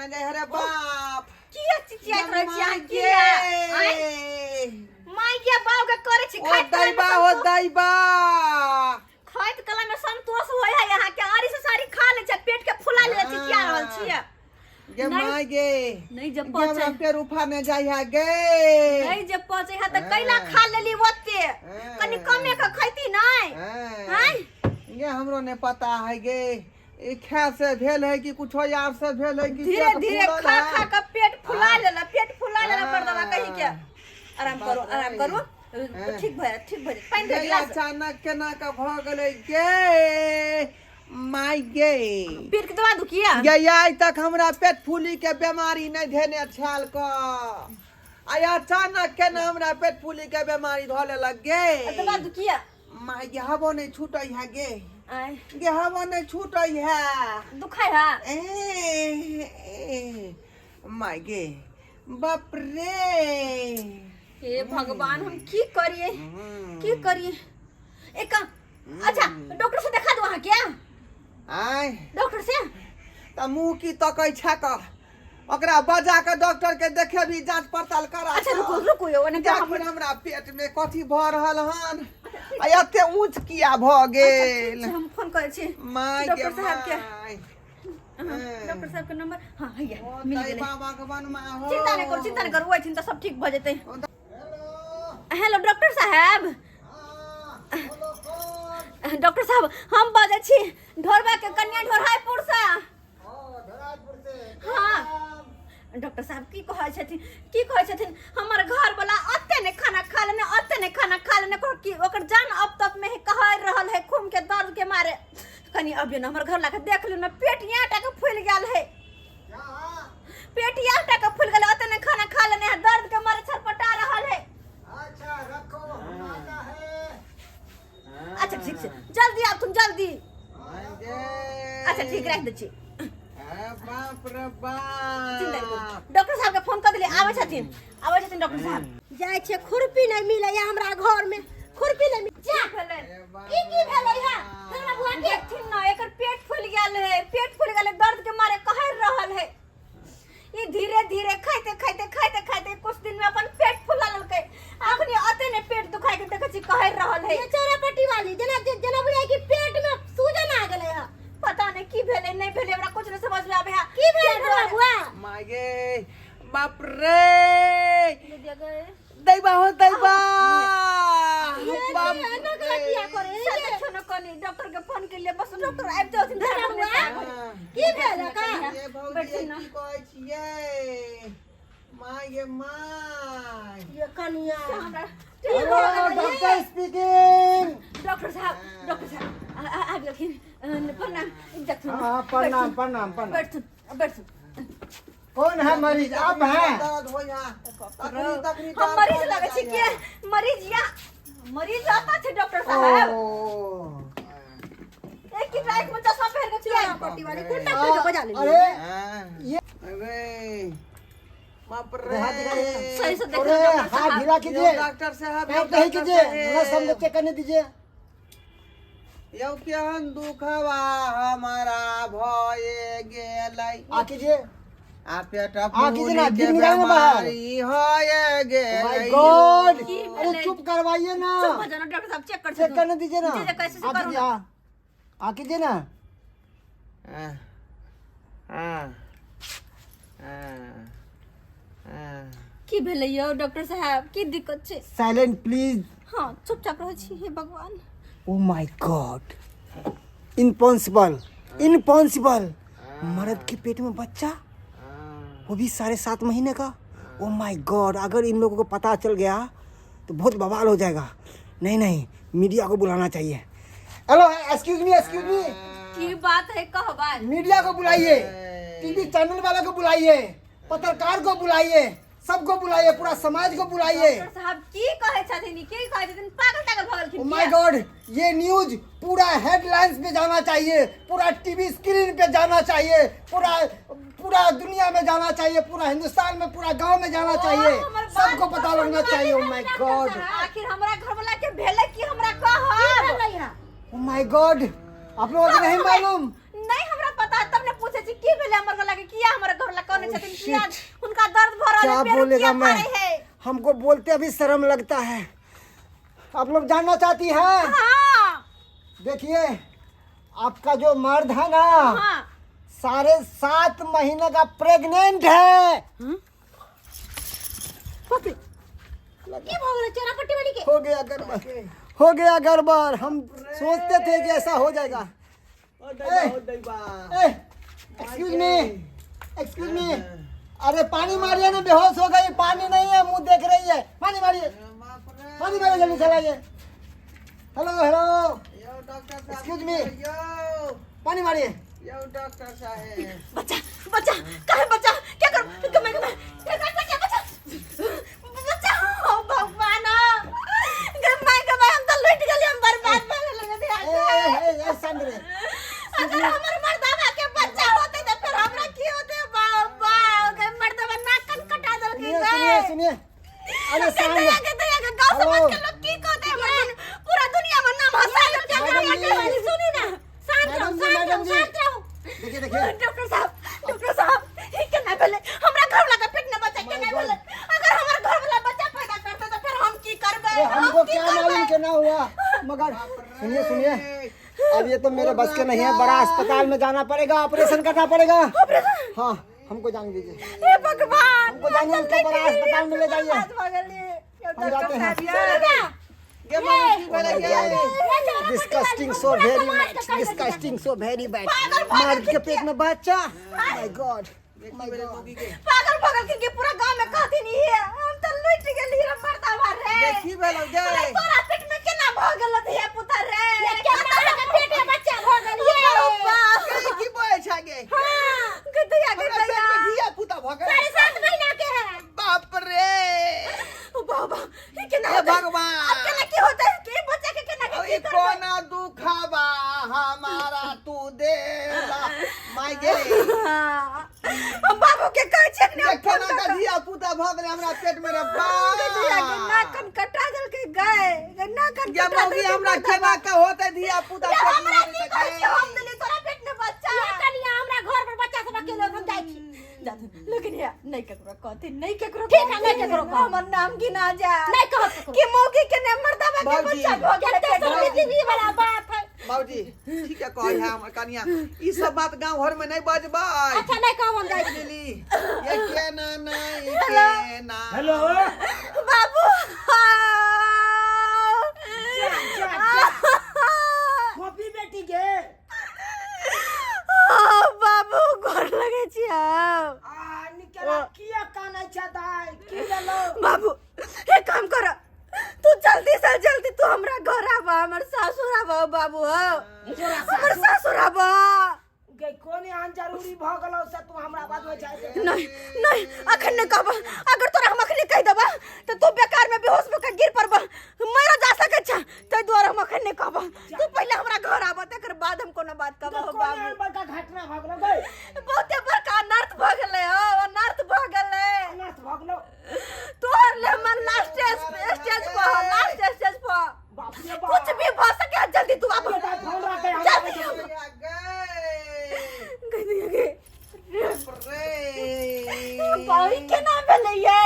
न जाय रे बाप किया चिचियात रह छी अहाँ किया माय के बाव के करे छी ओ दैबा खाइत कला में संतोष होय है यहाँ के आरी से सारी खा ले छ पेट के फुला ले चिचिया रहल छियै गे माय गे नहीं जब पचे पेट उठा न जाय है गे नहीं जब पचे है त कैला खा लेली ओते कनी कमे के खैती नहीं हैं ये हमरो ने पता है गे ई खा से भेल है कि कुछ यार से भेल है कि धीरे धीरे खा खा के पेट फुला लेला कर दवा कहि के आराम करो ठीक भए पानी दे गिलास अचानक केना का भ गेलै गे माय गे पेट के दवा दुखिया गे आइ तक हमरा पेट फूली के बीमारी नहीं धेने छाल क आय अचानक केना हमरा पेट फूली के बीमारी ध लेलक गे दवा दुखिया माय गे हबो नहीं छूटै है गे हबो नहीं छूटै है दुखाय है माय गे बाप रे हे भगवान हम की करिए एक अच्छा डॉक्टर से दिखा दो वहां क्या आय डॉक्टर से त मुंह की तकै छ क ओकरा बजा के डॉक्टर के देखे भी जांच पड़ताल करा अच्छा रुको ओने के हमरा पेट में कथि भ रहल हन आ एते ऊंच किया भ गेल हम फोन करे छी माय के डॉक्टर साहब के डॉक्टर साहब के नंबर हां हैया मिल गेलै भगवान मा हो चिंता नहीं करो ओइ चिंता सब ठीक भ जेतै हेलो डॉक्टर साहब डॉक्टर साहब हम बाजै छी ढोरबा के कन्या ढोरहाईपुर से हाँ डॉक्टर साहब की कहै छथिन हमर घर वाला ओते ने खाना खा लेने ओकर जान अब तक में कह रहल है खून के दर्द के मारे कनी अभी न हमर घर ला के देख लो न पेट यहाँ के फूल गेल है पेट यहाँ के फूल गेल ओते ने खाना खा लेने है दर्द के मारे छटपटा रहल है अच्छा रखो आता है अच्छा ठीक है जल्दी आप तुम जल्दी अच्छा ठीक रख दे छी बाप रे बाप डॉक्टर साहब के फोन कर दिले आवे छथिन डॉक्टर साहब जाय छे खुरपी नहीं मिले या हमरा घर में खुरपी नहीं मिले जा भेलै की भेलै या हमरा बुआ के देखथिन न एकर पेट फूल गेल है दर्द के मारे कहर रहल है ई धीरे धीरे खाइते कुछ दिन में अपन पेट फुला ललकै अखनी अते ने पेट दुखाय के देखै छी कहर रहल है ये चौरापट्टी वाली जना बुझाय कि पेट में सूजन आ गेलै है पता नहीं की भेलै नहीं भेलै हमरा कुछ नहीं समझ में आबै है की भेल हमरा बुआ माय गे बाप रे दैबा बाप ना किया करे छोनो कोनी डॉक्टर के फोन के लिए बस डॉक्टर आबि जाओ की भेल का ये भौजी की कहै छियै माय ये कनिया डॉक्टर स्पीकिंग डॉक्टर साहब आबि गेलखिन प्रणाम प्रणाम बैठू कौन है मरीज? आप हैं? हम मरीज लगे छी के मरीज आता छे डॉक्टर साहब एक की रात में चश्मा पहन के छिया पट्टी वाली कुंडा पे बजा ले अरे अरे बाप रे सही से देखो अरे हाथ ढीला कीजिए, डॉक्टर साहब पैर नहीं कीजिए, थोड़ा सब चेक करने दीजिए। यौ केहन दुखवा हमारा भए गेलै आ कीजिए, आ पेट कीजिए ना, फूली के दिन निकालने बाहर। बीमारी होए गेलै माय गॉड, अरे चुप करवाइए ना, चुप हो जाना डॉक्टर साहब चेक चेक करने दीजिए ना, कैसे से आ कीजिए, आ कीजिए ना। की भेलै यौ डॉक्टर साहब की दिक्कत छै? Silent please. हां चुपचाप रहै छी हे भगवान। ओ माय गॉड, इम्पॉसिबल, मर्द के पेट में बच्चा, वो भी 7.5 महीने का। ओ माय गॉड, अगर इन लोगों को पता चल गया तो बहुत बवाल हो जाएगा। नहीं, मीडिया को बुलाना चाहिए। हेलो, एक्सक्यूज मी, की बात है कहबा? मीडिया को बुलाइए, टीवी चैनल वालों को बुलाइए, पत्रकार को बुलाइए, सबको बुलाइए, पूरा समाज को बुलाइए। डॉक्टर साहब की कहै छथिन पागल भगलखिन। ओ माय गॉड, ये न्यूज पूरा हेडलाइंस पे जाना चाहिए, पूरा टीवी स्क्रीन पे जाना चाहिए, पूरा दुनिया में जाना चाहिए, पूरा हिंदुस्तान में, पूरा गांव में जाना चाहिए, सबको पता लगना चाहिए। ओ माय गॉड, आखिर हमरा घर वाला के भेले कि हमरा कहब? ओ माय गॉड, आप लोगों को नहीं मालूम? नहीं हमरा पता, तब ने पूछे छी की की भेले हमर गला के किया हमर घर ला कोने छथिन किया उनका दर्द भरल क्या है पेट बोलेगा किया मैं करे है हमको बोलते अभी शर्म लगता है। आप लोग जानना चाहती हैं? हां देखिए आपका जो मर्द है ना हां 7.5 महीने का प्रेग्नेंट है। पति की भोगले चोरापट्टी वाली के हो गया गड़बड़। हम सोचते थे कि ऐसा हो जाएगा। एक्सक्यूज मी अरे पानी मारिए ना, बेहोश हो गई। पानी नहीं है, मुंह देख रही है। पानी मारिए जल्दी चलाइए। हेलो हेलो एक्सक्यूज मी पानी मारिए। डॉक्टर साहब बच्चा बच्चा कहे बच्चा क्या कर मैं क्या कर बच्चा बच्चा बच्चा ओ भगवान गम्मा हम तो लूट गए हम बर्बाद होने लगे थे ए संद्रे अगर हमर मर्दावा के बच्चा होते तो फिर हमरा की होते बाबा के मर्दावा नाक कटा दल के सुनिए अरे दया के गांव समाज के लोग की कहते हैं पूरा दुनिया में नाम हंसा दल के चोरापट्टी वाली सुनी ना शांत रहो देखिए डॉक्टर साहब ये केना भेले हमरा घर वाला के पेट में बच्चा केना भेले अगर हमर घर वाला बच्चा पैदा करते तो फिर हम की करबे हमको क्या मालूम केना हुआ। मगर सुनिए अब ये तो मेरे बस के नहीं है। बड़ा अस्पताल में जाना पड़ेगा, ऑपरेशन करना पड़ेगा। हाँ हमको जान दीजिए। हे भगवान हमको जानिए उसको बड़ा अस्पताल में ले जाइए। हम जाते हैं। Disgusting so very much, disgusting so very bad. मर्द के पेट में बच्चा, माय गॉड पागल के पूरा गांव में कहती नहीं है हम तो लूट गेली रे मर्दा मारे देखी भेलो जाए तोरा पेट में केना भ गेल धिया पुता रे केना के पेट में बच्चा भोगल के की बोए छागे हां गदया धिया पुता भगे 7.5 महीना के है। बाप रे ओ बाबा ये केना हे भगवान अब केना की होता है के बच्चा के केना ओए कोना दुखावा हमारा तू दे माय गे हम बाबू के कह छै ने देखना का धिया पुता भगले हमरा पेट में रे गदया के नाकन कटा दल के गए नाकन या मौगी हमरा केना का होते धिया पुता पेट में हमरा की कहै छी हम दिली तोरा पेट में बच्चा ये कनिया हमरा घर पर बच्चा सब अकेले हम जाई छी। लेकिन या नहीं केकरो कहती नहीं केकरो ठीक है, नहीं केकरो कहो। हमर नाम गिना जा नहीं कहो केकरो। कि मौगी के ने मर्दावा के बाबूजी। बच्चा भ गेल केते समझी वाला बात है। बाबूजी ठीक है कह है हमर कनिया ई सब बात गांव घर में नहीं बजबै। अच्छा नहीं कहो हम जाई छी। लिली ये केना नहीं केना हेलो बाबू कॉपी बेटी के बाबू घर लगे छी हम निकला किया काना छदाई की लेलो। बाबू एक काम कर तू जल्दी से जल्दी तू हमरा घर आवा हमर सासुर आवा बाबू हमर सासुर आवा के कोने आन जरूरी भ गेलो से तू हमरा बात में जाए नहीं अखन न कहबा अगर तोरा हम अखन कह देबा तो तू बेकार में बेहोश होकर गिर पड़बा मर जा सकै छ तै द्वारा हम अखन न कहबा तू पहले हमरा घर आबा तकर बाद हम कोनो बात कहबा हो बाबू बड़का घटना भ गेलो गई बहुते बड़का अनर्थ भ गेलै हो अनर्थ भ गेलै अनर्थ भ गेलो। तोहर ले मन लास्ट स्टेज पर बाप रे बाप कुछ भी भ सके जल्दी तू आबा फोन रखे जल्दी गए भाई केना भेलै ये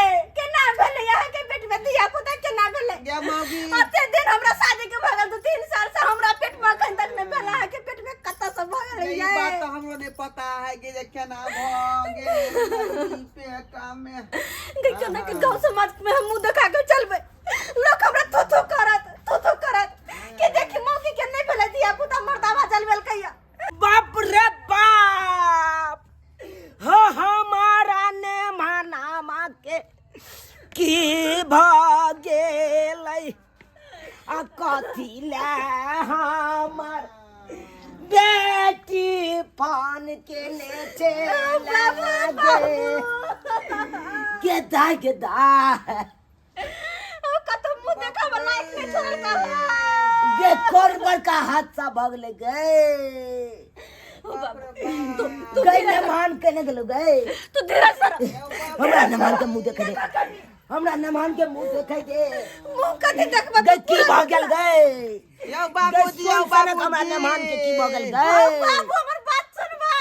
के पेट में दिया पुता केना भेलै या मौगी अते दिन हमरा शादी के भगल 2-3 साल से हमरा पेट में अखन तक नहीं भेला है के पेट में कत्ता से भगल है ये बात तो हमरो नहीं पता है कि ये केना भ गेल पेट में देखियो ना कि गांव समाज में हम मुंह देखा के चलबे लोग हमरा थू करत कि देखी मौकी के नहीं भेलै दिया पुता मर्दावा जलवेल कहिया बाप रे बाप हो हमारा ने मानामा के की भागेलै आ कथी ले हमर बेटी पान के नेचे लगे गेदा ओ कत मुंह देखा वाला इतने छोड़ का गे कोरबर का हादसा भगले गए तू गए नमान के गेलो गए तू धीरे से हमरा नमान के मुंह देखे दे हमरा नमान के मुंह देखे दे मुंह कथी देखबा गए की भागल गए यो बाबूजी यो हमरा नमान के की भागल ओ गए बाबू हमर बात सुनबा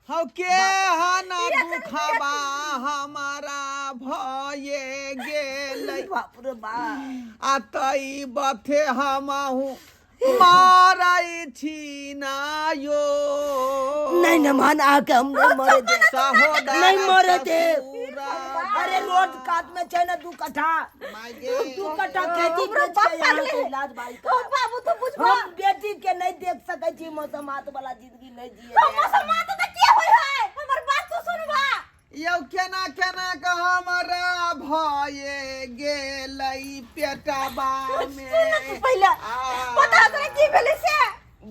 हौ के हना दुखबा हमारा भये गेलै बाप रे बाप आ तई बथे हमहु मारै छी ना यो नहीं न मान आके हम नहीं मरे दे सहोदर नहीं मरे दे ससुरा अरे रोड काट में छै ना 2 कट्ठा मागे 2 कट्ठा खेती करे छै यहाँ के इलाज भाई ओ बाबू तो बुझबो हम बेटी के नहीं देख सकै छी मौसमात वाला जिंदगी नहीं जिए मौसमात त के होय है हमर बात तो सुनबा यौ केना केना के हमरा भये गेलै पेटबा में पहले बता तोरा की भेलै से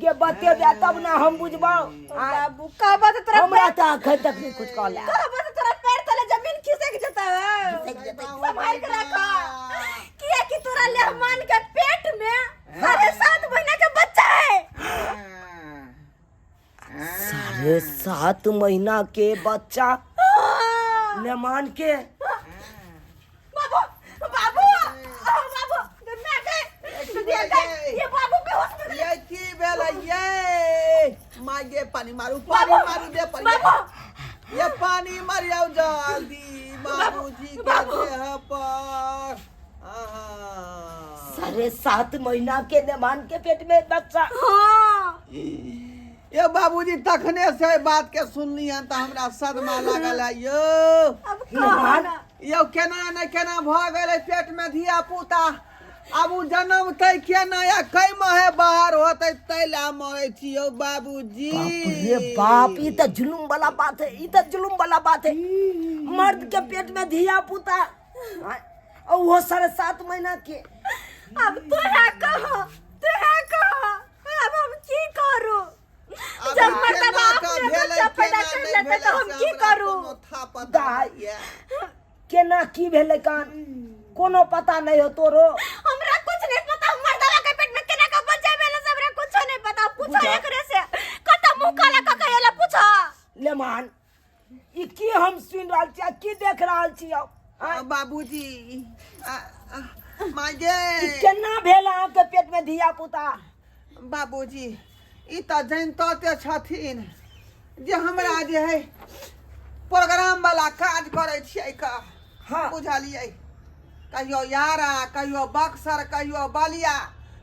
ये बते दे तब ना हम बुझबो बाबू का बात तोरा हमरा त अखन तक नहीं कुछ कहला का बात तोरा पैर तले जमीन खिसक जता है संभाल के रखा किया कि तोरा लेहमान के पेट में 7.5 महीना के बच्चा है 7.5 महीना के बच्चा लेमान के बाबू बाबू बाबू मैं गए ये बाबू बेहोश हो गए ये की भेलै ये मागे पानी मारू दे पर ये पानी मारियो जल्दी बाबूजी के देह पर 7.5 महीना के लेमान के पेट में बच्चा ये बाबूजी तखने से बात के सुनली हन त हमरा सदमा लागल है यो अब कहां यो केना न केना भ गेलै पेट में धिया पुता अब उ जन्म तै केना या कई माहे बाहर होतै तैला मरै छी यो बाबूजी ये बाप ई त जुलुम वाला बात है ई त जुलुम वाला बात है मर्द के पेट में धिया पुता और वो 7.5 महीना के अब तोरा कहो अब हम की करू जब मर्दबा अपने बच्चा पैदा कर लेते तो हम की करू केना की भेलै कान कोनो पता नहीं हो तोरो हमरा कुछ नहीं पता मर्दबा के पेट में केना का बच्चा भेले से हमरा कुछ नहीं पता पूछो एकरे से कत मुंह काला क कहेला पूछो लेमान ई की हम सुन रहल छी की देख रहल छी बाबूजी मागे केना भेल अहाँ के पेट में धिया पुता बाबूजी ई त जनते छथिन जे हमरा जे है प्रोग्राम वाला काज करे छियै का बुझलियै कहियो यारा कहियो बक्सर कहियो बलिया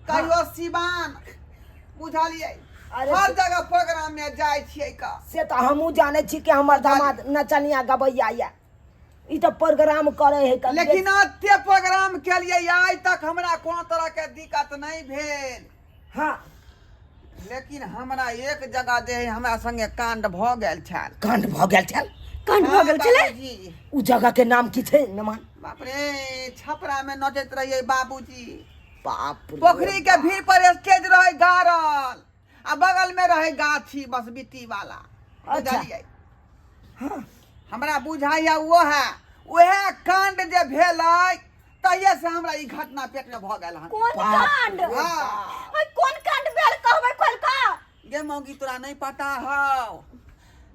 कहियो सिवान बुझलियै हर जगह प्रोग्राम में जाय छियै का से त हमहू जाने छी कि हमर दामाद नचनिया गबैया या ई त प्रोग्राम करे है लेकिन अते प्रोग्राम के लिए आज तक हमरा कोनो तरह के दिक्कत नहीं भेल हाँ लेकिन हमरा एक जगह जे है हमरा संगे कांड भ गेल छल कांड भ गेल छल बाबूजी उ जगह के नाम की छै नमान बाप रे छपरा में नचैत रहिए बाबूजी बाप रे पोखरी के भीड़ पर स्टेज रहे गारल आ बगल में रहे गाछी बस बिट्टी वाला बुझलियै हमरा बुझाइया वह कांड जे भेलै तहिया से हमरा ई घटना पेट में भ गेल हन कौन कांड कौन कांड भेल कहबै खोल का गे मौगी तोरा नहीं पता हौ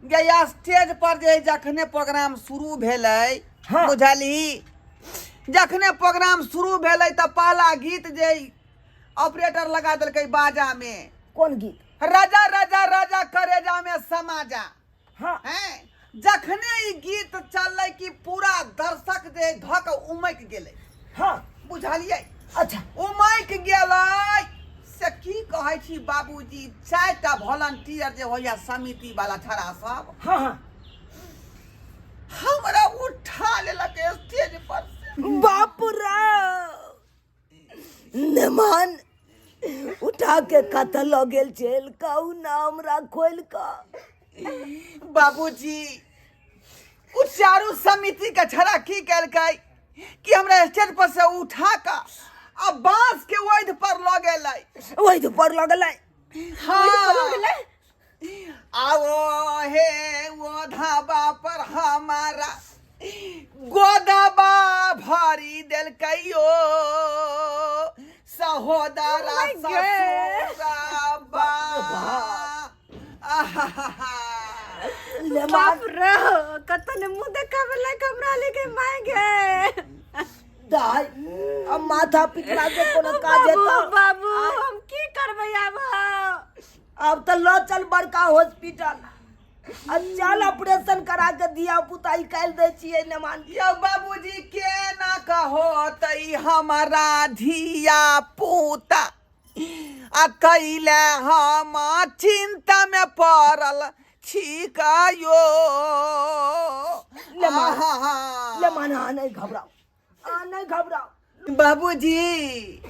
गे स्टेज पर जे जखने प्रोग्राम शुरू भेलै बुझली जखने प्रोग्राम शुरू भेलै त पहला गीत जे ऑपरेटर लगा देलकै बाजा में कौन गीत राजा राजा राजा करेजा में समा जा हैं जखने ई गीत चललै कि पूरा दर्शक जे धक उमक गेलै बुझलियै अच्छा उमक गेलै से की कहै छी बाबूजी 4टा वॉलंटियर जे होया समिति वाला छड़ा सब हमरा उठा लेलक स्टेज पर से बाप रे नमान उठा के कत ल गेल चल कहू ना हमरा खोल का बाबूजी उ चारू समिति के छड़ा की कैलकै कि हमरा स्टेज पर से उठा का अब बांस के ओइध पर ल गेलै ओइध पर ल गेलै आओ हे वो धाबा पर हमारा गोदबा भरी देलकै यो सहोदरा ससुराबा बाप रे कतने मुंह देखावला हमरा लेके माय गे दाई अब माथा पिटला के कोनो काज है बाबू हम की करबै अब त ल चल बड़का हॉस्पिटल चल ऑपरेशन करा के दिया पुताई काल दे छिए न मान यो बाबूजी के ना कहो तई हमारा धिया पुता आ कैले हम चिंता में पड़ल ठीक यो ले मान नहीं घबराओ नहीं घबराओ बाबूजी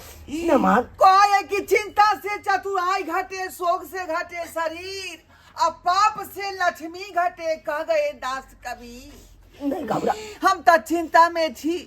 न मान कहे की चिंता से चतुराई घटे, शोक से घटे शरीर, अब पाप से लक्ष्मी घटे कह गए दास कबीर। नहीं घबरा हम तो चिंता में थी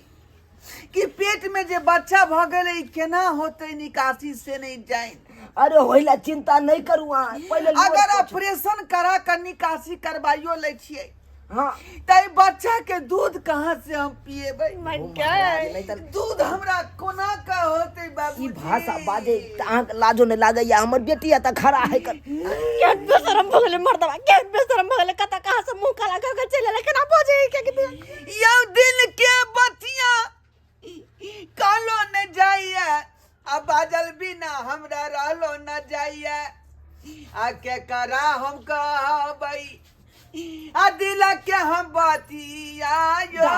कि पेट में जे बच्चा भ गए केना होते, निकासी से नहीं जाए। अरे होइला चिंता नहीं करू पहले अगर ऑपरेशन करा कर निकासी करवाइयो ले छिए हाँ तई बच्चा के दूध कहाँ से हम पिएबै? नहीं तो दूध हमरा कोना का होते ई बाबू? भाषा बाजे अहाँ के लाजो नहीं लागे या हमर बेटी त खड़ा है कर के बेशरम भगले मर्दवा, के बेशरम भगले कता कहां से मुंह काला कर चले लेकिन पहुंचे के कितने यो दिल के बतिया कालो न जाइए, अब बाजल बिना हमरा रहलो न जाइए। आके करा हम कहबै आ दिल के हम बतिया यो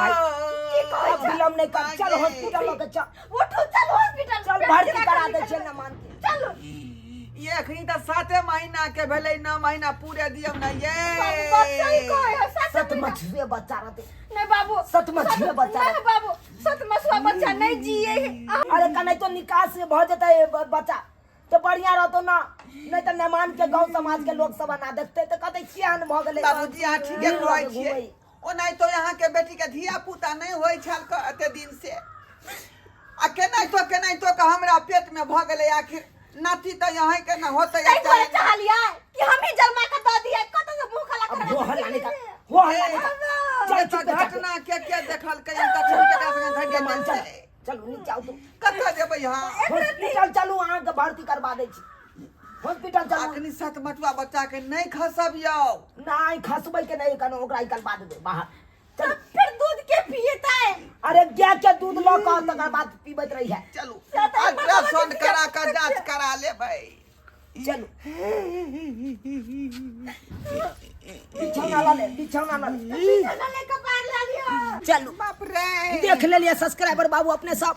फिल्म नहीं कर चल हॉस्पिटल लेके चल उठो चल हॉस्पिटल चल भर्ती करा दे छे न मान के चलो ये अखनी तो 7 महीना के भेलै, 9 महीना पूरे दियौ न बच्चा ही ये कोई है सत मछुए बच्चा रहते नहीं बाबू, सत मछुए बच्चा नहीं रहते बाबू, सत मछुआ बच्चा नहीं जिए। अरे कने तो निकास से भ जते बच्चा तो बढ़िया रहतो ना, नहीं तो मेहमान के गांव समाज के लोग सब ना देखते तो कहते किया न भ गेले बाबूजी यहाँ ठीके कहै छियै। ओ नहीं तो यहाँ के बेटी के धिया पुता नहीं होय छल एते दिन से, आ केनाइ तो का हमरा पेट में भ गेलै, आखिर नाती तो यहाँ के न होते नहीं करे चाह लिया कि हम ही जन्मा के दे दिए, कत से मुंह काला अब कर वो हल्ला नहीं कर वो हल्ला नहीं कर चल तो घटना के देखल के इनका छुके का संगे मान घट चल चलो नीचे आओ तुम कत्ता जेबै यहाँ? हॉस्पिटल चलू अहाँ के भर्ती करवा दै छी हॉस्पिटल चलू अखनी 7 मटुआ बच्चा के नहीं खसब यौ। नहीं खसबै के नहीं कनो ओकरा निकलवा देबै बाहर चल फिर दूध के पिएता है। अरे गाय के दूध लो का तकर बाद पीबैत रही है चलू अल्ट्रासाउंड करा कर जांच करा लेबै। चलो बिछौना ला ले बिछौना ला ले चले के पार ला लियो। चलो बाप रे देख ले लिया सब्सक्राइबर बाबू अपने सब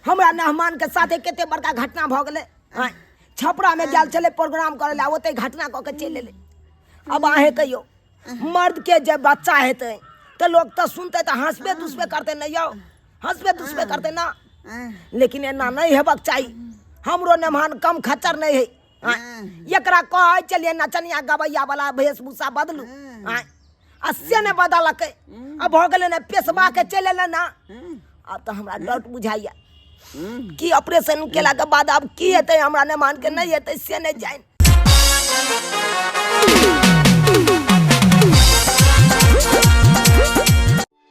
हमरा मेहमान के साथे केते बड़का घटना भ गेले। छपरा में गेल चले प्रोग्राम करे ला ओते घटना क के चले ले। अब आहे कहियो मर्द के जब बच्चा हेते तो लोग तो सुनते तो हंसबे दुसबे करते नहीं यो हंसबे दुसबे करते ना, लेकिन एना नहीं हेबक चाहिए। हमरो मेहमान कम खच्चर नहीं है एकरा कह चलिए नचनिया गवैया वाला वेशभूषा बदलू अस्य ने बदलक अब भ गेले ने पेशवा के चले ले ना। अब तो हमरा डाउट बुझाइया कि ऑपरेशन केला के बाद अब की हेतै, हमरा ने मान के नहीं हेतै से नहीं जाइन।